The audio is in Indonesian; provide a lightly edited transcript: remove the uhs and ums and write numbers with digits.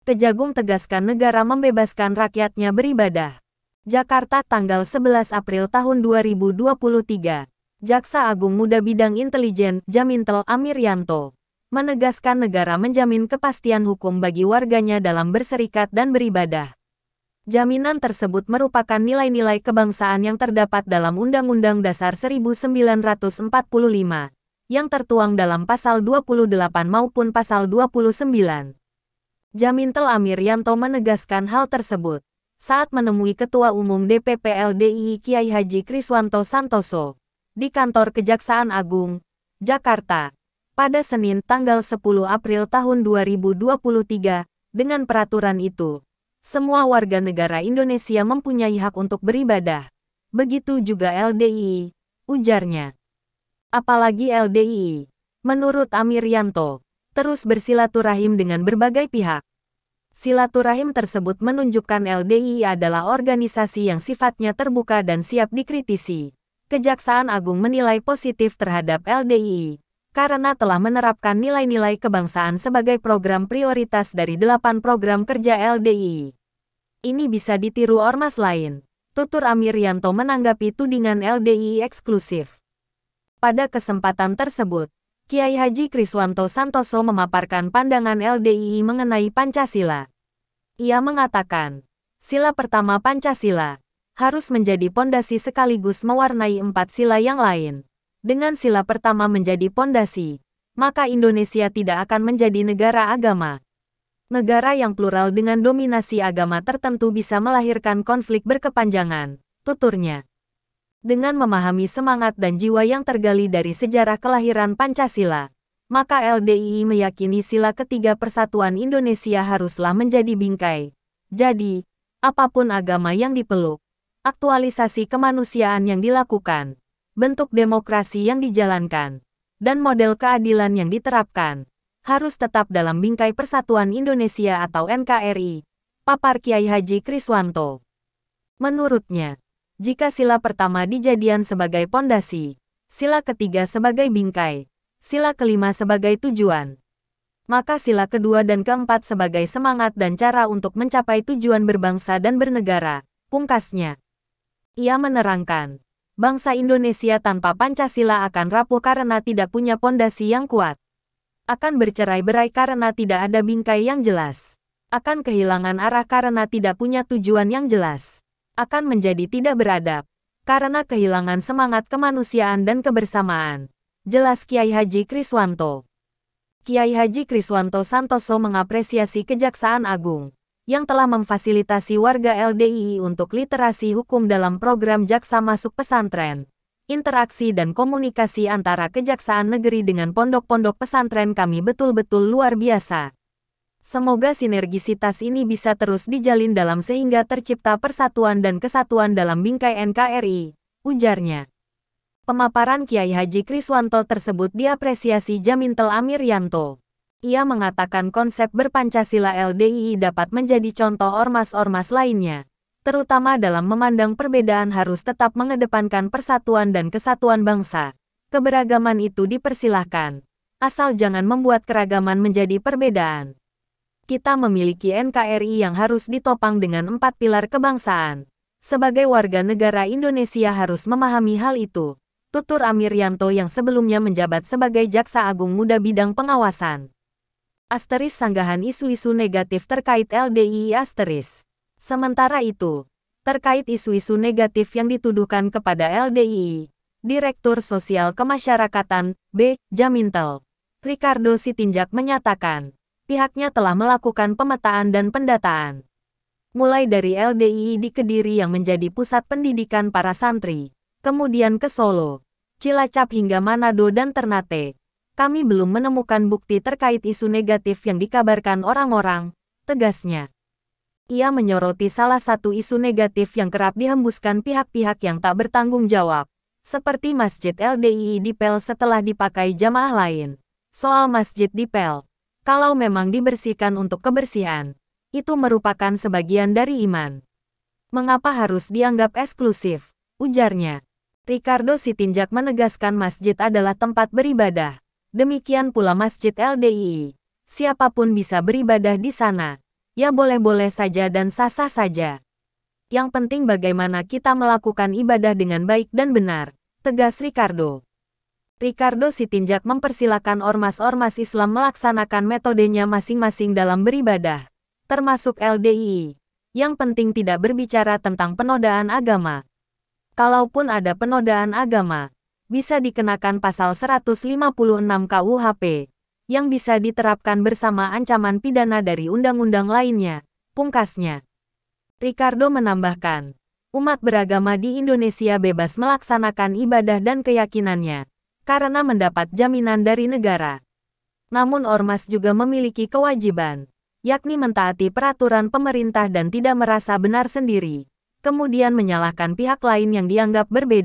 Kejagung tegaskan negara membebaskan rakyatnya beribadah. Jakarta, tanggal 11 April tahun 2023. Jaksa Agung Muda Bidang Intelijen, Jamintel Amiryanto, menegaskan negara menjamin kepastian hukum bagi warganya dalam berserikat dan beribadah. Jaminan tersebut merupakan nilai-nilai kebangsaan yang terdapat dalam Undang-Undang Dasar 1945, yang tertuang dalam Pasal 28 maupun Pasal 29. Jamintel Amiryanto menegaskan hal tersebut saat menemui Ketua Umum DPP LDII Kiai Haji Kriswanto Santoso di kantor Kejaksaan Agung, Jakarta, pada Senin tanggal 10 April tahun 2023. Dengan peraturan itu, semua warga negara Indonesia mempunyai hak untuk beribadah. Begitu juga LDII, ujarnya. Apalagi LDII, menurut Amiryanto, terus bersilaturahim dengan berbagai pihak. Silaturahim tersebut menunjukkan LDII adalah organisasi yang sifatnya terbuka dan siap dikritisi. Kejaksaan Agung menilai positif terhadap LDII karena telah menerapkan nilai-nilai kebangsaan sebagai program prioritas dari 8 program kerja LDII. Ini bisa ditiru ormas lain, tutur Amiryanto menanggapi tudingan LDII eksklusif. Pada kesempatan tersebut, Kiai Haji Kriswanto Santoso memaparkan pandangan LDII mengenai Pancasila. Ia mengatakan, sila pertama Pancasila harus menjadi pondasi sekaligus mewarnai 4 sila yang lain. Dengan sila pertama menjadi pondasi, maka Indonesia tidak akan menjadi negara agama. Negara yang plural dengan dominasi agama tertentu bisa melahirkan konflik berkepanjangan, tuturnya. Dengan memahami semangat dan jiwa yang tergali dari sejarah kelahiran Pancasila, maka LDII meyakini sila ketiga persatuan Indonesia haruslah menjadi bingkai. Jadi, apapun agama yang dipeluk, aktualisasi kemanusiaan yang dilakukan, bentuk demokrasi yang dijalankan, dan model keadilan yang diterapkan, harus tetap dalam bingkai Persatuan Indonesia atau NKRI, papar Kiai Haji Kriswanto. Menurutnya, jika sila pertama dijadikan sebagai pondasi, sila ketiga sebagai bingkai, sila kelima sebagai tujuan, maka sila kedua dan keempat sebagai semangat dan cara untuk mencapai tujuan berbangsa dan bernegara, pungkasnya. Ia menerangkan, bangsa Indonesia tanpa Pancasila akan rapuh karena tidak punya pondasi yang kuat. Akan bercerai-berai karena tidak ada bingkai yang jelas. Akan kehilangan arah karena tidak punya tujuan yang jelas. Akan menjadi tidak beradab, karena kehilangan semangat kemanusiaan dan kebersamaan. Jelas Kiai Haji Kriswanto. Kiai Haji Kriswanto Santoso mengapresiasi Kejaksaan Agung, yang telah memfasilitasi warga LDII untuk literasi hukum dalam program Jaksa Masuk Pesantren. Interaksi dan komunikasi antara Kejaksaan Negeri dengan pondok-pondok pesantren kami betul-betul luar biasa. Semoga sinergisitas ini bisa terus dijalin dalam sehingga tercipta persatuan dan kesatuan dalam bingkai NKRI, ujarnya. Pemaparan Kiai Haji Kriswanto tersebut diapresiasi Jamintel Amiryanto. Ia mengatakan konsep berpancasila LDII dapat menjadi contoh ormas-ormas lainnya, terutama dalam memandang perbedaan harus tetap mengedepankan persatuan dan kesatuan bangsa. Keberagaman itu dipersilahkan, asal jangan membuat keragaman menjadi perbedaan. Kita memiliki NKRI yang harus ditopang dengan 4 pilar kebangsaan. Sebagai warga negara Indonesia harus memahami hal itu, tutur Amiryanto yang sebelumnya menjabat sebagai Jaksa Agung Muda Bidang Pengawasan. Asteris sanggahan isu-isu negatif terkait LDII asteris. Sementara itu, terkait isu-isu negatif yang dituduhkan kepada LDII, Direktur Sosial Kemasyarakatan, B. Jamintel, Ricardo Sitinjak menyatakan, pihaknya telah melakukan pemetaan dan pendataan. Mulai dari LDII di Kediri yang menjadi pusat pendidikan para santri, kemudian ke Solo, Cilacap hingga Manado dan Ternate. Kami belum menemukan bukti terkait isu negatif yang dikabarkan orang-orang, tegasnya. Ia menyoroti salah satu isu negatif yang kerap dihembuskan pihak-pihak yang tak bertanggung jawab, seperti Masjid LDII dipel setelah dipakai jamaah lain. Soal masjid dipel, kalau memang dibersihkan untuk kebersihan, itu merupakan sebagian dari iman. Mengapa harus dianggap eksklusif? Ujarnya. Ricardo Sitinjak menegaskan masjid adalah tempat beribadah. Demikian pula Masjid LDII. Siapapun bisa beribadah di sana. Ya boleh-boleh saja dan sah-sah saja. Yang penting bagaimana kita melakukan ibadah dengan baik dan benar, tegas Ricardo. Ricardo Sitinjak mempersilakan ormas-ormas Islam melaksanakan metodenya masing-masing dalam beribadah, termasuk LDII. Yang penting tidak berbicara tentang penodaan agama. Kalaupun ada penodaan agama, bisa dikenakan pasal 156 KUHP, yang bisa diterapkan bersama ancaman pidana dari undang-undang lainnya, pungkasnya. Ricardo menambahkan, umat beragama di Indonesia bebas melaksanakan ibadah dan keyakinannya, karena mendapat jaminan dari negara. Namun ormas juga memiliki kewajiban, yakni mentaati peraturan pemerintah dan tidak merasa benar sendiri, kemudian menyalahkan pihak lain yang dianggap berbeda.